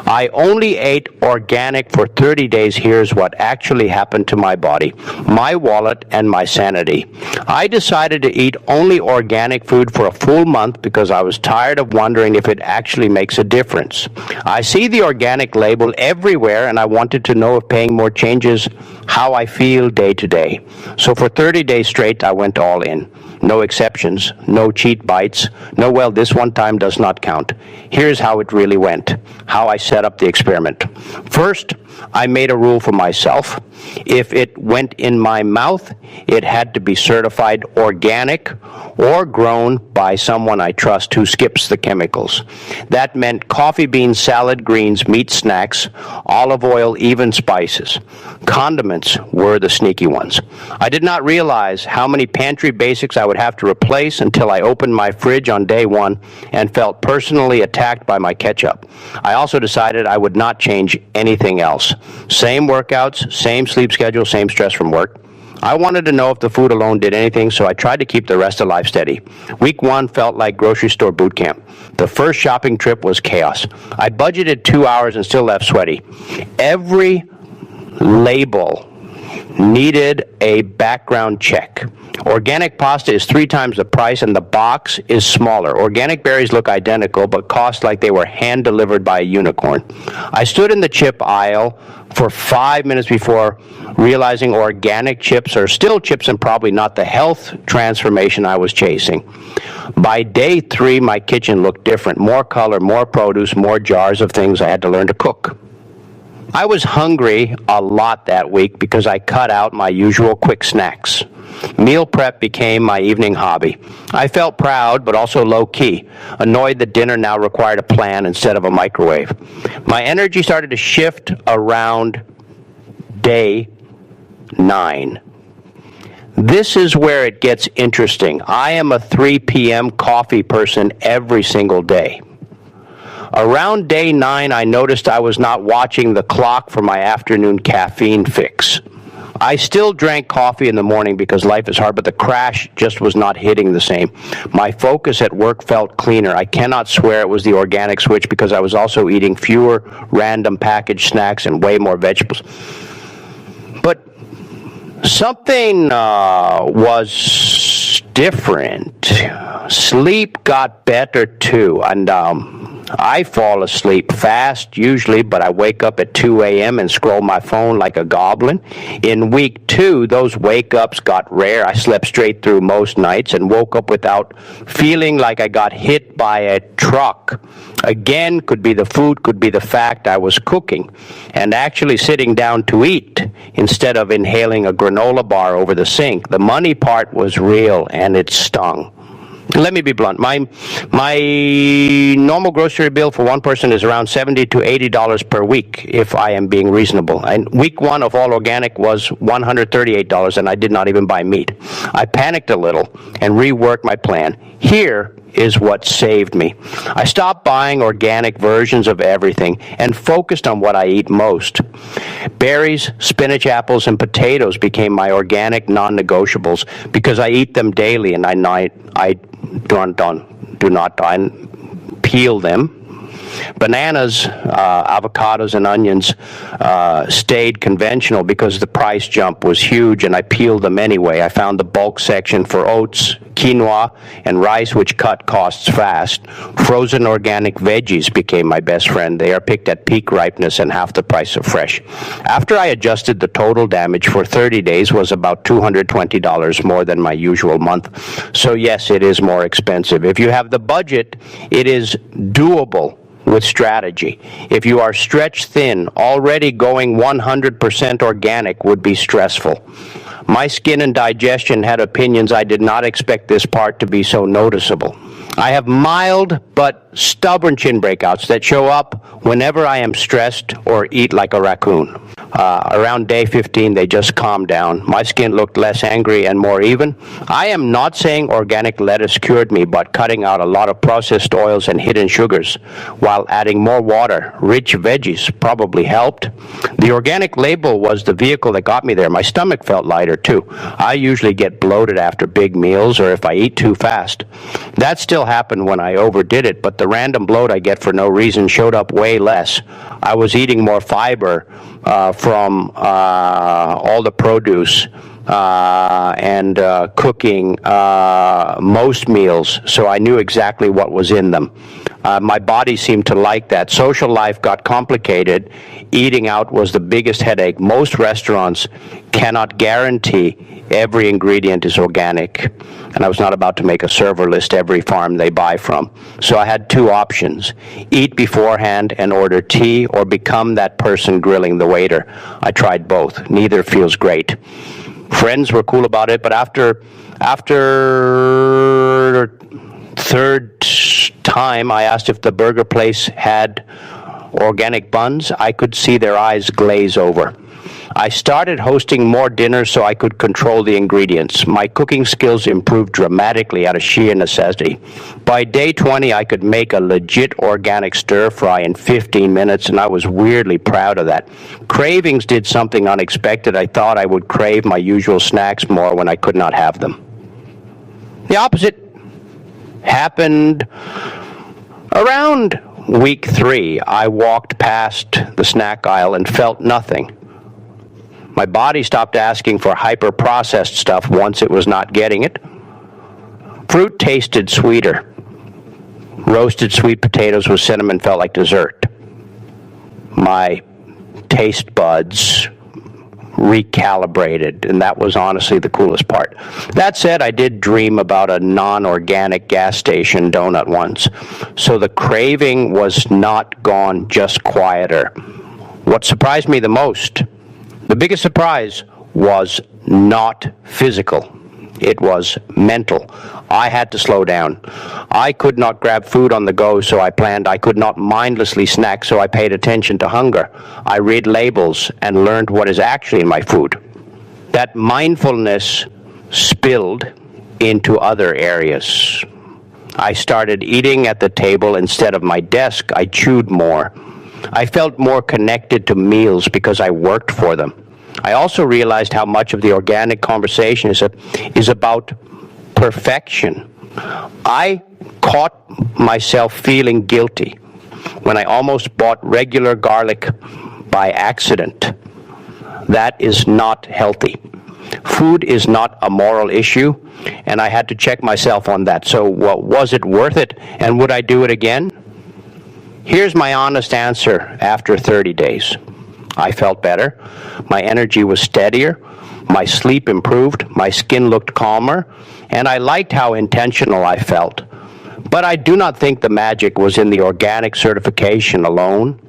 I only ate organic for 30 days. Here's what actually happened to my body, my wallet, and my sanity. I decided to eat only organic food for a full month because I was tired of wondering if it actually makes a difference. I see the organic label everywhere, and I wanted to know if paying more changes how I feel day to day. So for 30 days straight, I went all in. No exceptions, no cheat bites, no, well, this one time does not count. Here's how it really went, how I set up the experiment. First, I made a rule for myself. If it went in my mouth, it had to be certified organic or grown by someone I trust who skips the chemicals. That meant coffee beans, salad greens, meat snacks, olive oil, even spices. Condiments were the sneaky ones. I did not realize how many pantry basics I would have to replace until I opened my fridge on day one and felt personally attacked by my ketchup. I also decided I would not change anything else. Same workouts, same sleep schedule, same stress from work. I wanted to know if the food alone did anything, so I tried to keep the rest of life steady. Week one felt like grocery store boot camp. The first shopping trip was chaos. I budgeted 2 hours and still left sweaty. Every label needed a background check. Organic pasta is 3 times the price and the box is smaller. Organic berries look identical but cost like they were hand-delivered by a unicorn. I stood in the chip aisle for 5 minutes before realizing organic chips are still chips and probably not the health transformation I was chasing. By day 3, my kitchen looked different. More color, more produce, more jars of things I had to learn to cook. I was hungry a lot that week because I cut out my usual quick snacks. Meal prep became my evening hobby. I felt proud, but also low-key, annoyed that dinner now required a plan instead of a microwave. My energy started to shift around day 9. This is where it gets interesting. I am a 3 p.m. coffee person every single day. Around day 9, I noticed I was not watching the clock for my afternoon caffeine fix. I still drank coffee in the morning because life is hard, but the crash just was not hitting the same. My focus at work felt cleaner. I cannot swear it was the organic switch because I was also eating fewer random packaged snacks and way more vegetables. But something was different. Sleep got better too, and I fall asleep fast usually, but I wake up at 2 a.m. and scroll my phone like a goblin. In week 2, those wake-ups got rare. I slept straight through most nights and woke up without feeling like I got hit by a truck. Again, could be the food, could be the fact I was cooking and actually sitting down to eat instead of inhaling a granola bar over the sink. The money part was real, and it stung. Let me be blunt. My normal grocery bill for one person is around $70 to $80 per week, if I am being reasonable. And week 1 of all organic was $138, and I did not even buy meat. I panicked a little and reworked my plan. Here is what saved me. I stopped buying organic versions of everything and focused on what I eat most. Berries, spinach, apples, and potatoes became my organic non-negotiables because I eat them daily and I do not peel them. Bananas, avocados, and onions stayed conventional because the price jump was huge, and I peeled them anyway. I found the bulk section for oats, quinoa, and rice, which cut costs fast. Frozen organic veggies became my best friend. They are picked at peak ripeness and half the price of fresh. After I adjusted, the total damage for 30 days was about $220 more than my usual month. So yes, it is more expensive. If you have the budget, it is doable with strategy. If you are stretched thin, already going 100% organic would be stressful. My skin and digestion had opinions. I did not expect this part to be so noticeable. I have mild but stubborn chin breakouts that show up whenever I am stressed or eat like a raccoon. Around day 15, they just calmed down. My skin looked less angry and more even. I am not saying organic lettuce cured me, but cutting out a lot of processed oils and hidden sugars while adding more water, rich veggies probably helped. The organic label was the vehicle that got me there. My stomach felt lighter too. I usually get bloated after big meals or if I eat too fast. That still happened when I overdid it, but the random bloat I get for no reason showed up way less. I was eating more fiber from all the produce and cooking most meals, so I knew exactly what was in them. My body seemed to like that. Social life got complicated. Eating out was the biggest headache. Most restaurants cannot guarantee every ingredient is organic, and I was not about to make a server list every farm they buy from. So I had two options: eat beforehand and order tea, or become that person grilling the waiter. I tried both. Neither feels great. Friends were cool about it, but after third time I asked if the burger place had organic buns, I could see their eyes glaze over. I started hosting more dinners so I could control the ingredients. My cooking skills improved dramatically out of sheer necessity. By day 20, I could make a legit organic stir fry in 15 minutes, and I was weirdly proud of that. Cravings did something unexpected. I thought I would crave my usual snacks more when I could not have them. The opposite happened around week 3. I walked past the snack aisle and felt nothing. My body stopped asking for hyper-processed stuff once it was not getting it. Fruit tasted sweeter. Roasted sweet potatoes with cinnamon felt like dessert. My taste buds recalibrated, and that was honestly the coolest part. That said, I did dream about a non-organic gas station donut once, so the craving was not gone, just quieter. What surprised me the most, the biggest surprise, was not physical. It was mental. I had to slow down. I could not grab food on the go, so I planned. I could not mindlessly snack, so I paid attention to hunger. I read labels and learned what is actually in my food. That mindfulness spilled into other areas. I started eating at the table instead of my desk. I chewed more. I felt more connected to meals because I worked for them. I also realized how much of the organic conversation is about perfection. I caught myself feeling guilty when I almost bought regular garlic by accident. That is not healthy. Food is not a moral issue, and I had to check myself on that. So, was it worth it, and would I do it again? Here's my honest answer after 30 days. I felt better. My energy was steadier. My sleep improved. My skin looked calmer. And I liked how intentional I felt. But I do not think the magic was in the organic certification alone.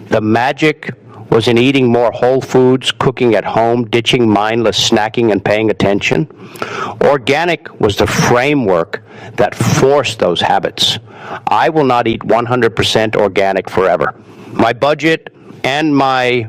The magic was in eating more whole foods, cooking at home, ditching mindless snacking, and paying attention. Organic was the framework that forced those habits. I will not eat 100% organic forever. My budget and my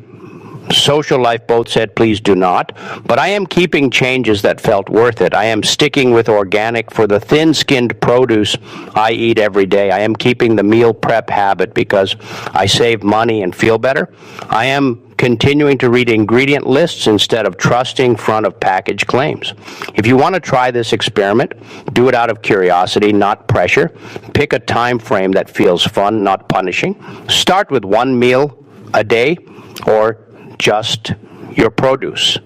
social life both said please do not, but I am keeping changes that felt worth it. I am sticking with organic for the thin-skinned produce I eat every day. I am keeping the meal prep habit because I save money and feel better. I am continuing to read ingredient lists instead of trusting front-of-package claims. If you want to try this experiment, do it out of curiosity, not pressure. Pick a time frame that feels fun, not punishing. Start with one meal a day or just your produce.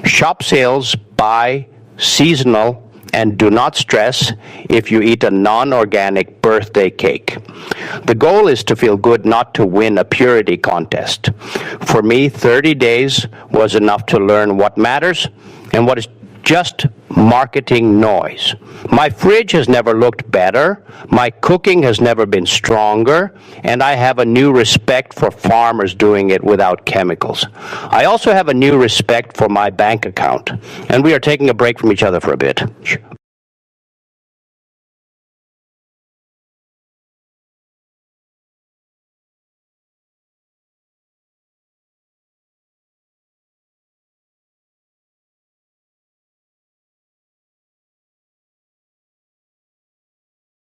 Shop sales, buy seasonal, and do not stress if you eat a non-organic birthday cake. The goal is to feel good, not to win a purity contest. For me, 30 days was enough to learn what matters and what is just marketing noise. My fridge has never looked better, my cooking has never been stronger, and I have a new respect for farmers doing it without chemicals. I also have a new respect for my bank account, and we are taking a break from each other for a bit.